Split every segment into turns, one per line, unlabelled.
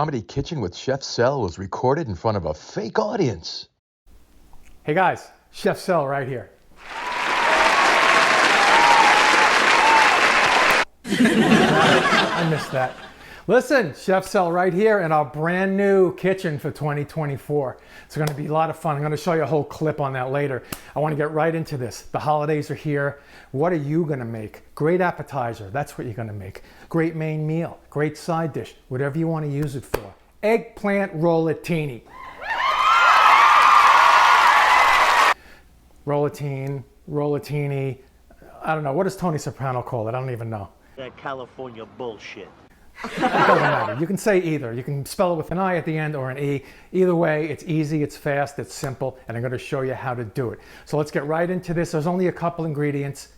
Comedy Kitchen with Chef Sel was recorded in front of a fake audience.
Hey guys, Chef Sel right here. I missed that. Listen, Chef Sel right here in our brand new kitchen for 2024. It's going to be a lot of fun. I'm going to show you a whole clip on that later. I want to get right into this. The holidays are here. What are you going to make? Great appetizer, that's what you're going to make. Great main meal, great side dish, whatever you want to use it for. Eggplant rollatine. Rollatini. I don't know. What does Tony Soprano call it? I don't even know.
That California bullshit.
It doesn't matter. You can say either. You can spell it with an I at the end or an E. Either way, it's easy, it's fast, it's simple, and I'm going to show you how to do it. So let's get right into this. There's only a couple ingredients.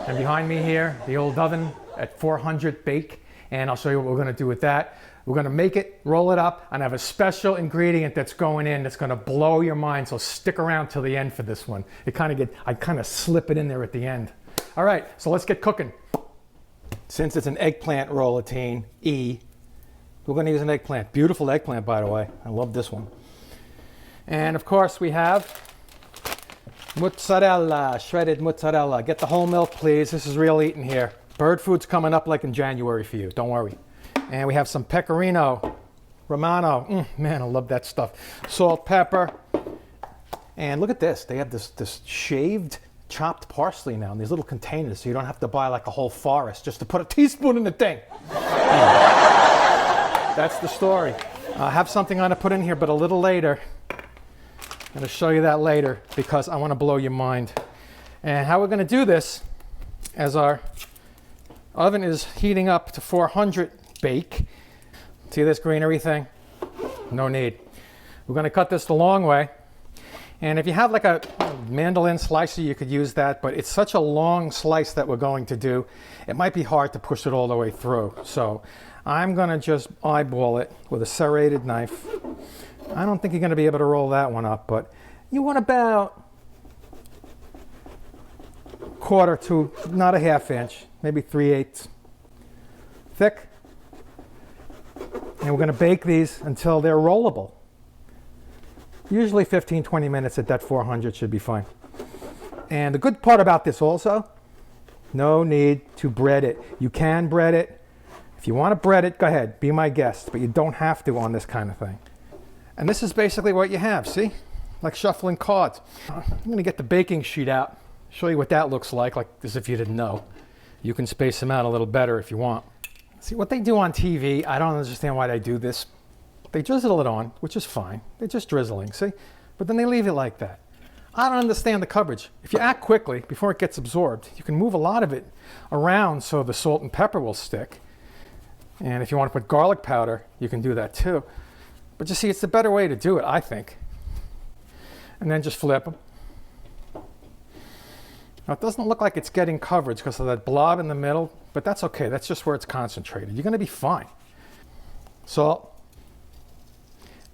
And behind me here, the old oven at 400 bake, and I'll show you what we're going to do with that. We're going to make it, roll it up, and I have a special ingredient that's going in that's going to blow your mind, so stick around till the end for this one. I kind of slip it in there at the end. All right, so let's get cooking. Since it's an eggplant rollatine, we're going to use an eggplant. Beautiful eggplant, by the way. I love this one. And of course, we have mozzarella, shredded mozzarella. Get the whole milk, please. This is real eating here. Bird food's coming up like in January for you. Don't worry. And we have some pecorino romano. Man, I love that stuff. Salt, pepper. And look at this. They have this shaved, chopped parsley now in these little containers, so you don't have to buy like a whole forest just to put a teaspoon in the thing. That's the story. I have something I'm going to put in here, but a little later. I'm going to show you that later because I want to blow your mind. And how we're going to do this, as our oven is heating up to 400 bake. See this greenery thing? No need. We're going to cut this the long way. And if you have like a mandolin slicer, you could use that, but it's such a long slice that we're going to do, it might be hard to push it all the way through. So I'm going to just eyeball it with a serrated knife. I don't think you're going to be able to roll that one up, but you want about quarter to, not a half inch, maybe 3/8 thick. And we're going to bake these until they're rollable. Usually 15-20 minutes at that 400 should be fine. And the good part about this also, no need to bread it. You can bread it. If you want to bread it, go ahead, be my guest, but you don't have to on this kind of thing. And this is basically what you have, see? Like shuffling cards. I'm going to get the baking sheet out, show you what that looks like as if you didn't know. You can space them out a little better if you want. See, what they do on TV, I don't understand why they do this. They drizzle it on, which is fine. They're just drizzling, see? But then they leave it like that. I don't understand the coverage. If you act quickly, before it gets absorbed, you can move a lot of it around so the salt and pepper will stick. And if you want to put garlic powder, you can do that too. But you see, it's the better way to do it, I think. And then just flip them. Now, it doesn't look like it's getting coverage because of that blob in the middle, but that's okay. That's just where it's concentrated. You're going to be fine. Salt.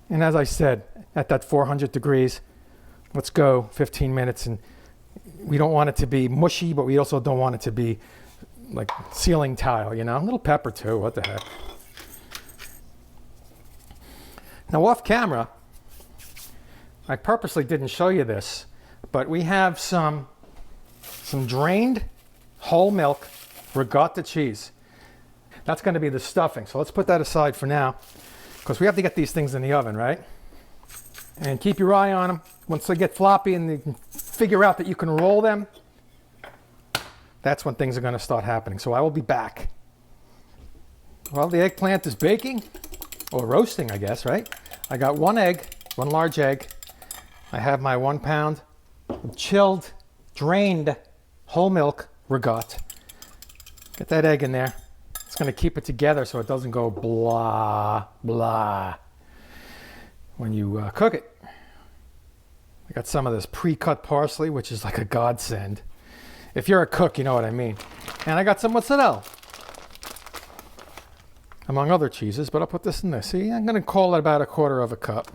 And as I said, at that 400 degrees, let's go 15 minutes. And we don't want it to be mushy, but we also don't want it to be like ceiling tile, you know? A little pepper too, what the heck. Now off camera, I purposely didn't show you this, but we have some drained whole milk ricotta cheese. That's going to be the stuffing. So let's put that aside for now, because we have to get these things in the oven, right? And keep your eye on them. Once they get floppy and you can figure out that you can roll them, that's when things are going to start happening. So I will be back. Well, the eggplant is baking, or roasting, I guess, right? I got one large egg. I have my 1 pound chilled, drained whole milk ricotta. Get that egg in there. It's going to keep it together so it doesn't go blah, blah when you cook it. I got some of this pre-cut parsley, which is like a godsend. If you're a cook, you know what I mean. And I got some mozzarella, among other cheeses, but I'll put this in there. See, I'm going to call it about 1/4 cup.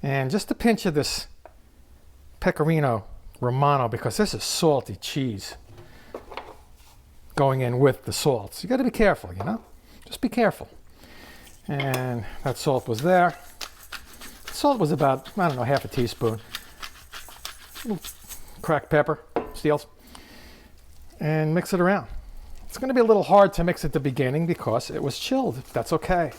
And just a pinch of this pecorino romano, because this is salty cheese. going in with the salts. You got to be careful, you know? Just be careful. And that salt was there. Salt was about, I don't know, half a teaspoon. Cracked pepper, steels. And mix it around. It's going to be a little hard to mix at the beginning because it was chilled. That's okay.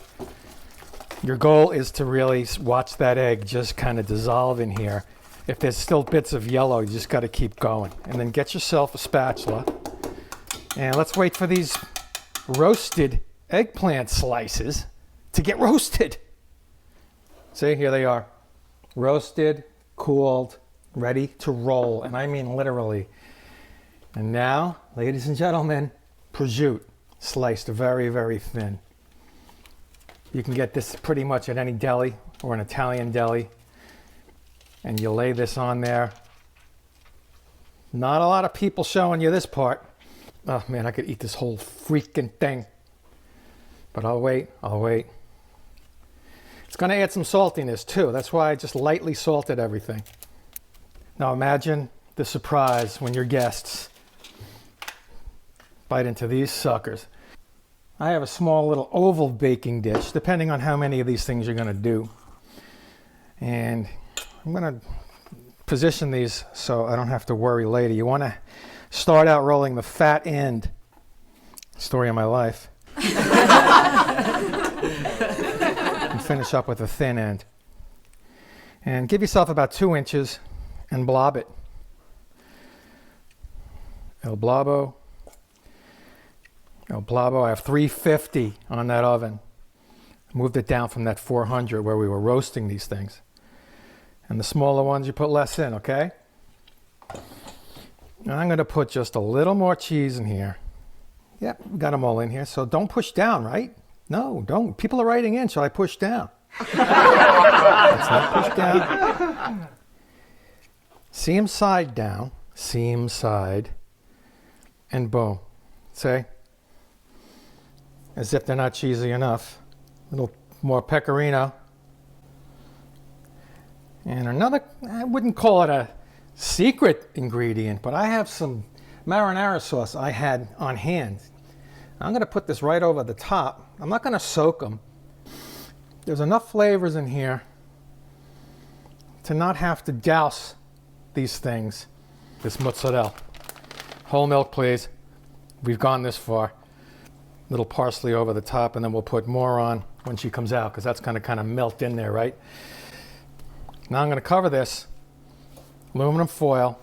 Your goal is to really watch that egg just kind of dissolve in here. If there's still bits of yellow, you just got to keep going. And then get yourself a spatula. And let's wait for these roasted eggplant slices to get roasted. See, here they are. Roasted, cooled, ready to roll. And I mean literally. And now, ladies and gentlemen, prosciutto, sliced very, very thin. You can get this pretty much at any deli or an Italian deli. And you lay this on there. Not a lot of people showing you this part. Oh man, I could eat this whole freaking thing. But I'll wait. It's going to add some saltiness too. That's why I just lightly salted everything. Now imagine the surprise when your guests bite into these suckers. I have a small little oval baking dish, depending on how many of these things you're going to do. And I'm going to position these so I don't have to worry later. You want to start out rolling the fat end. Story of my life. And finish up with the thin end. And give yourself about 2 inches and blob it. El blobo. El blobo. I have 350 on that oven. I moved it down from that 400 where we were roasting these things. And the smaller ones you put less in, okay? And I'm going to put just a little more cheese in here. Yep, we got them all in here. So don't push down, right? No, don't. People are writing in. Shall I push down? Let's not push down. Seam side down. Seam side. And boom. See? As if they're not cheesy enough. A little more pecorino. And another, I wouldn't call it a secret ingredient, but I have some marinara sauce I had on hand. I'm going to put this right over the top. I'm not going to soak them. There's enough flavors in here to not have to douse these things. This mozzarella. Whole milk, please. We've gone this far. Little parsley over the top, and then we'll put more on when she comes out, because that's going to kind of melt in there, right? Now I'm going to cover this, aluminum foil,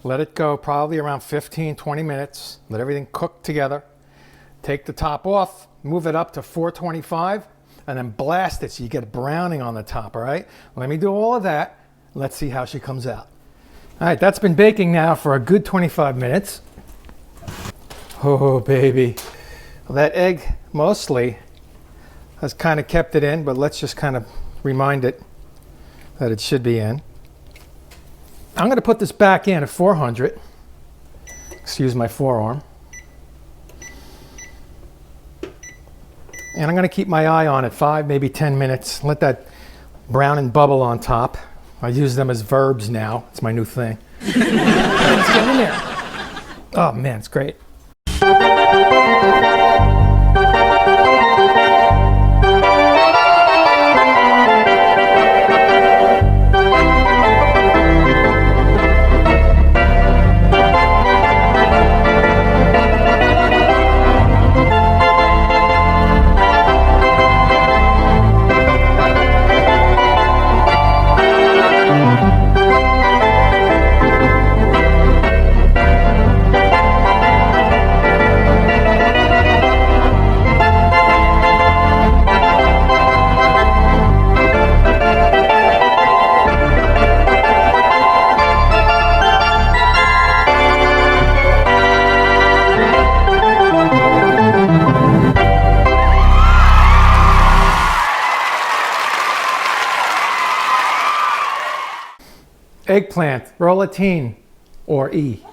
let it go probably around 15-20 minutes, let everything cook together, take the top off, move it up to 425, and then blast it so you get browning on the top, all right? Let me do all of that. Let's see how she comes out. All right, that's been baking now for a good 25 minutes. Oh, baby. Well, that egg mostly has kind of kept it in, but let's just kind of remind it that it should be in. I'm going to put this back in at 400. Excuse my forearm. And I'm going to keep my eye on it 5, maybe 10 minutes. Let that brown and bubble on top. I use them as verbs now. It's my new thing. Let's get in there. Oh man, it's great. Eggplant Rollatine, or E.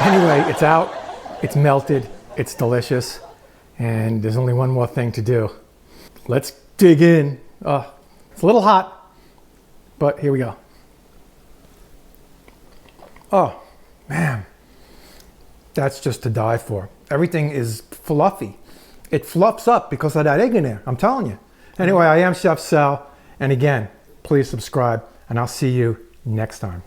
Anyway, it's out, it's melted, it's delicious, and there's only one more thing to do. Let's dig in. It's a little hot, but here we go. Oh, man. That's just to die for. Everything is fluffy. It fluffs up because of that egg in there, I'm telling you. Anyway, I am Chef Sal, and again, please subscribe, and I'll see you next time.